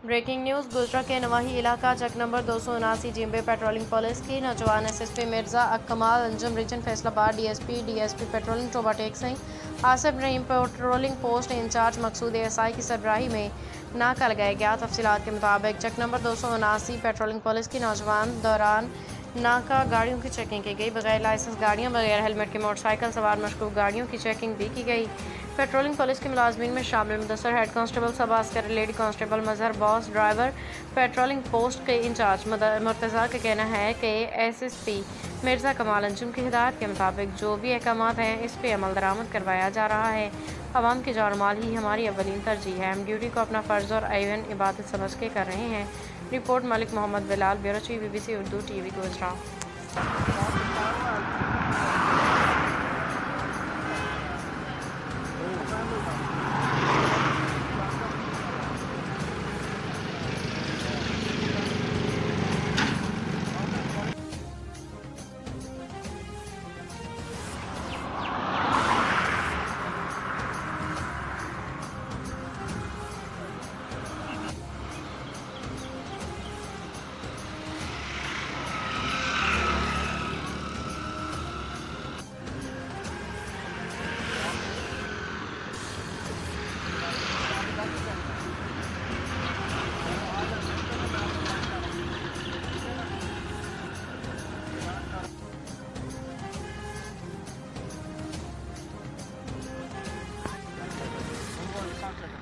Breaking news گجرا کے نواحی علاقہ چک نمبر 279 جیمبے پیٹرولنگ پولیس کی نوجوان S S P Mirza Kamal Anjum region Faisalabad D S P patrolling Toba Tek Singh Asif Rahim patrolling post incharge Maqsood SI کی سربراہی میں ناکہ لگایا گیا۔ تفصیلات کے مطابق چک نمبر 279 پیٹرولنگ پولیس کی نوجوان دوران ناکہ گاڑیوں کی چیکنگ کی گئی۔ بغیر لائسنس گاڑیاں، بغیر ہیلمٹ کے موٹر سائیکل سوار مشکوک گاڑیوں کی چیکنگ بھی کی گئی۔ پیٹرولنگ پولیس کے ملازمین میں شامل مدثر ہیڈ کانسٹیبل سب عسکر لیڈی کانسٹیبل مظہر باس ڈرائیور پیٹرولنگ پوسٹ کے انچارج مرتضیٰ کا کہنا ہے کہ SSP مرزا کمال انجم کی ہدایت کے مطابق جو بھی احکامات ہیں اس پہ عمل درآمد کروایا جا رہا ہے۔ عوام کی جان و مال ہی ہماری اولین ترجیح ہے، ہم ڈیوٹی کو اپنا فرض اور ایون عبادت سمجھ کے کر رہے ہیں۔ Report Malik Muhammad Bilal, bureau chief BBC اردو TV گجرا۔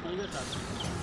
ٹھیک ہے سر۔